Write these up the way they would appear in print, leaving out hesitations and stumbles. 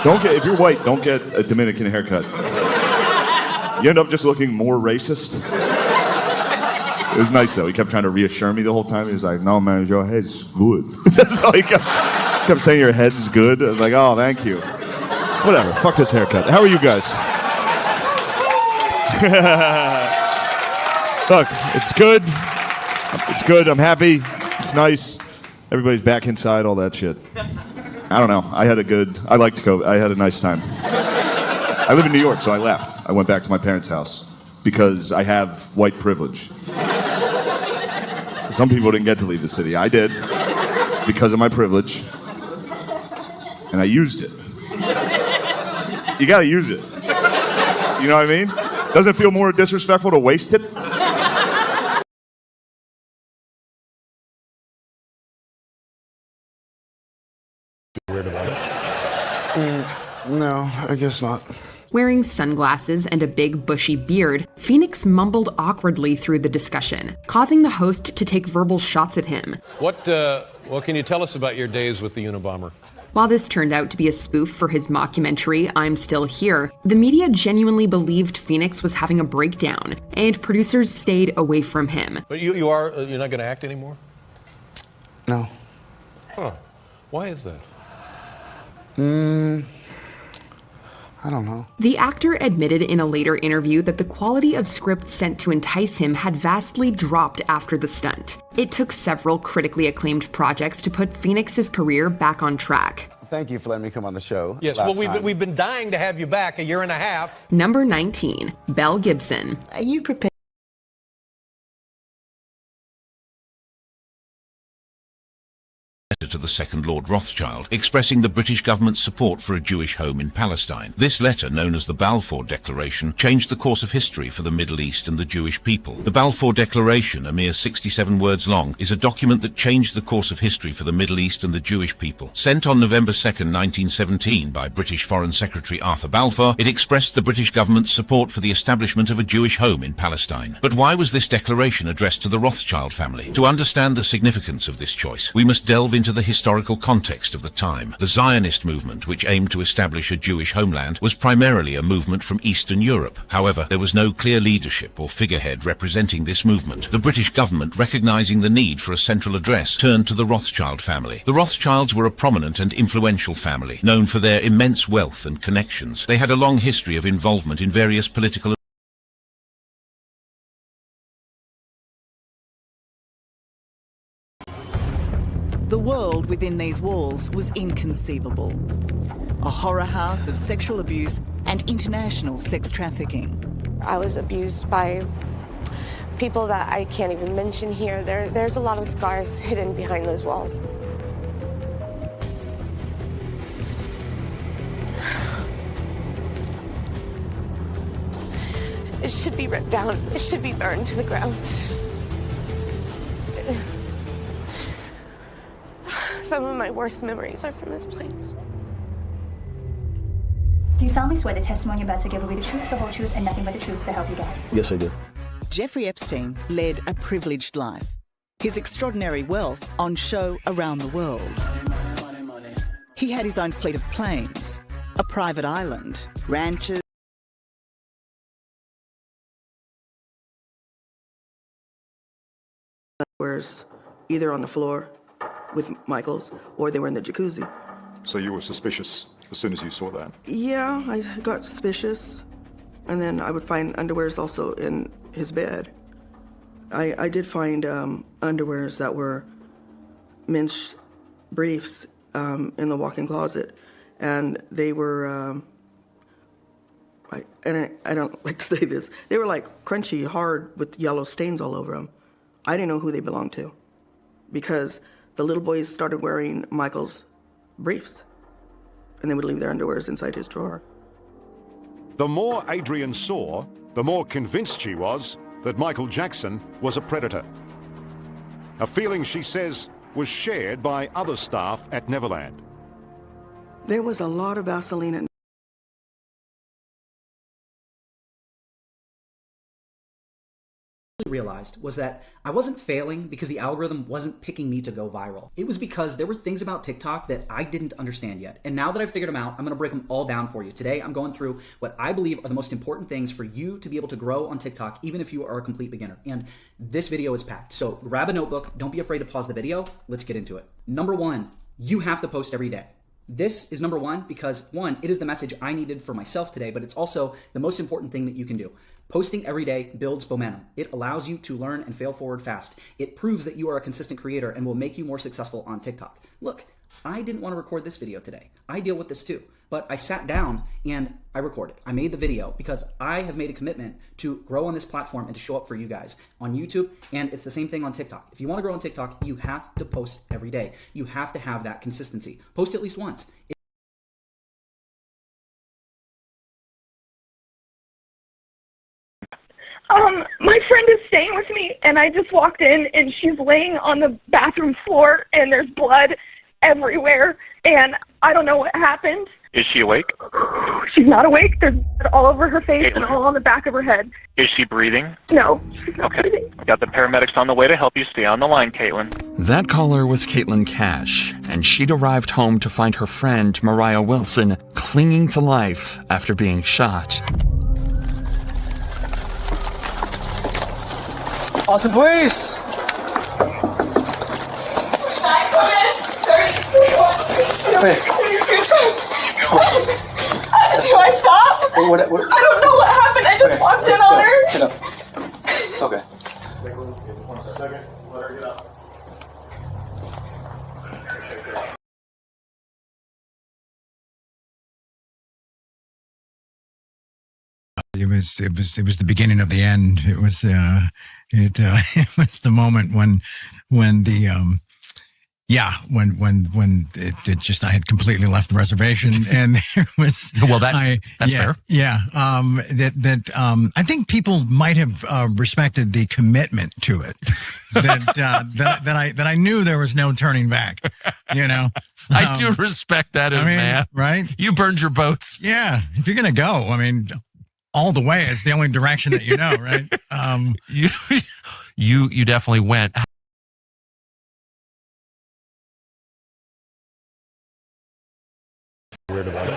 If you're white, don't get a Dominican haircut. You end up just looking more racist. It was nice though. He kept trying to reassure me the whole time. He was like, "No, man, your head's good." That's all he kept saying. Your head's good. I was like, "Oh, thank you." Whatever. Fuck this haircut. How are you guys? Look, it's good. It's good. I'm happy. It's nice. Everybody's back inside. All that shit. I don't know. I had a nice time. I live in New York, so I left. I went back to my parents' house because I have white privilege. Some people didn't get to leave the city. I did because of my privilege, and I used it. You gotta use it. You know what I mean? Doesn't it feel more disrespectful to waste it? Weird about it. No, I guess not. Wearing sunglasses and a big bushy beard, Phoenix mumbled awkwardly through the discussion, causing the host to take verbal shots at him. What can you tell us about your days with the Unabomber? While this turned out to be a spoof for his mockumentary, I'm Still Here, the media genuinely believed Phoenix was having a breakdown, and producers stayed away from him. But you're not going to act anymore? No. Huh. Why is that? I don't know. The actor admitted in a later interview that the quality of scripts sent to entice him had vastly dropped after the stunt. It took several critically acclaimed projects to put Phoenix's career back on track. Thank you for letting me come on the show. Yes, well, we've been dying to have you back a year and a half. Number 19, Belle Gibson. Are you prepared to the second Lord Rothschild, expressing the British government's support for a Jewish home in Palestine. This letter, known as the Balfour Declaration, changed the course of history for the Middle East and the Jewish people. The Balfour Declaration, a mere 67 words long, is a document that changed the course of history for the Middle East and the Jewish people. Sent on November 2nd, 1917 by British Foreign Secretary Arthur Balfour, it expressed the British government's support for the establishment of a Jewish home in Palestine. But why was this declaration addressed to the Rothschild family? To understand the significance of this choice, we must delve into the historical context of the time. The Zionist movement, which aimed to establish a Jewish homeland, was primarily a movement from Eastern Europe. However, there was no clear leadership or figurehead representing this movement. The British government, recognizing the need for a central address, turned to the Rothschild family. The Rothschilds were a prominent and influential family, known for their immense wealth and connections. They had a long history of involvement in various political The world within these walls was inconceivable. A horror house of sexual abuse and international sex trafficking. I was abused by people that I can't even mention here. There's a lot of scars hidden behind those walls. It should be ripped down. It should be burned to the ground. Some of my worst memories are from this place. Do you solemnly swear the testimony you're about to give will be the truth, the whole truth, and nothing but the truth, so help you God? Yes, I do. Jeffrey Epstein led a privileged life. His extraordinary wealth on show around the world. He had his own fleet of planes, a private island, ranches, Whereas either on the floor with Michael's or they were in the jacuzzi. So you were suspicious as soon as you saw that? Yeah, I got suspicious. And then I would find underwears also in his bed. I did find underwears that were men's briefs in the walk-in closet. And they were, I don't like to say this, they were like crunchy, hard with yellow stains all over them. I didn't know who they belonged to because the little boys started wearing Michael's briefs and they would leave their underwears inside his drawer. The more Adrienne saw, the more convinced she was that Michael Jackson was a predator. A feeling she says was shared by other staff at Neverland. There was a lot of Vaseline in realized was that I wasn't failing because the algorithm wasn't picking me to go viral. It was because there were things about TikTok that I didn't understand yet. And now that I've figured them out, I'm gonna break them all down for you. Today, I'm going through what I believe are the most important things for you to be able to grow on TikTok, even if you are a complete beginner. And this video is packed. So grab a notebook, don't be afraid to pause the video. Let's get into it. Number one, you have to post every day. This is number one because, one, it is the message I needed for myself today, but it's also the most important thing that you can do. Posting every day builds momentum. It allows you to learn and fail forward fast. It proves that you are a consistent creator and will make you more successful on TikTok. Look, I didn't want to record this video today. I deal with this too. But I sat down and I recorded. I made the video because I have made a commitment to grow on this platform and to show up for you guys on YouTube. And it's the same thing on TikTok. If you want to grow on TikTok, you have to post every day. You have to have that consistency. Post at least once. My friend is staying with me, and I just walked in, and she's laying on the bathroom floor, and there's blood everywhere, and I don't know what happened. Is she awake? She's not awake. There's blood all over her face and all on the back of her head. Is she breathing? No, she's not breathing. Got the paramedics on the way to help you. Stay on the line, Caitlin. That caller was Caitlin Cash, and she'd arrived home to find her friend, Mariah Wilson, clinging to life after being shot. Austin Police! Wait. Do I stop? What? I don't know what happened. I just walked in on her. Sit up. Okay. One second. Let her get up. It was the beginning of the end. It was it was the moment when it just, I had completely left the reservation, and there was that's fair. Yeah, I think people might have respected the commitment to it. that I knew there was no turning back. You know, I do respect that, man. Right? You burned your boats. Yeah, if you're gonna go, I mean, all the way is the only direction that you know, right? You definitely went. Weird about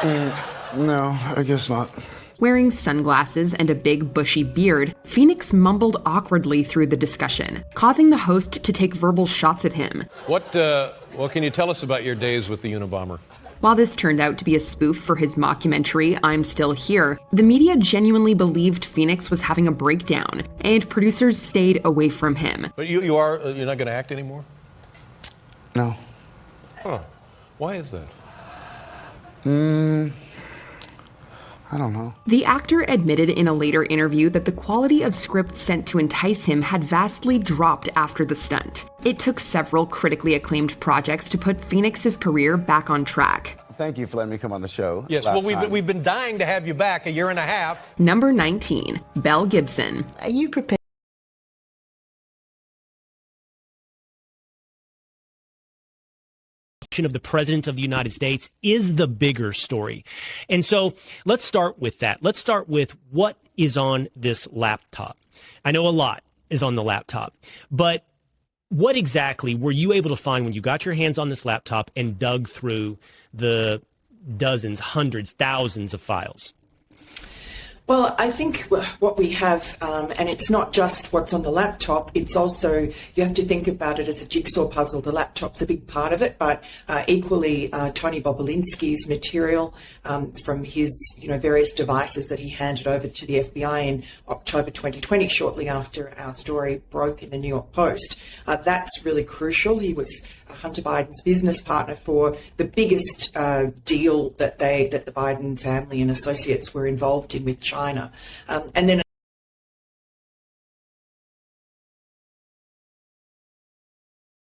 it? No, I guess not. Wearing sunglasses and a big bushy beard, Phoenix mumbled awkwardly through the discussion, causing the host to take verbal shots at him. What can you tell us about your days with the Unabomber? While this turned out to be a spoof for his mockumentary, I'm Still Here, the media genuinely believed Phoenix was having a breakdown, and producers stayed away from him. But you're not going to act anymore? No. Huh. Why is that? I don't know. The actor admitted in a later interview that the quality of scripts sent to entice him had vastly dropped after the stunt. It took several critically acclaimed projects to put Phoenix's career back on track. Thank you for letting me come on the show. Yes, well, we've been dying to have you back a year and a half. Number 19, Belle Gibson. Are you prepared? Of the President of the United States is the bigger story. And so let's start with that. Let's start with what is on this laptop. I know a lot is on the laptop, but what exactly were you able to find when you got your hands on this laptop and dug through the dozens, hundreds, thousands of files? Well, I think what we have, and it's not just what's on the laptop, it's also, you have to think about it as a jigsaw puzzle. The laptop's a big part of it, but equally Tony Bobulinski's material from his various devices that he handed over to the FBI in October 2020, shortly after our story broke in the New York Post. That's really crucial. He was Hunter Biden's business partner for the biggest deal that the Biden family and associates were involved in with China. And then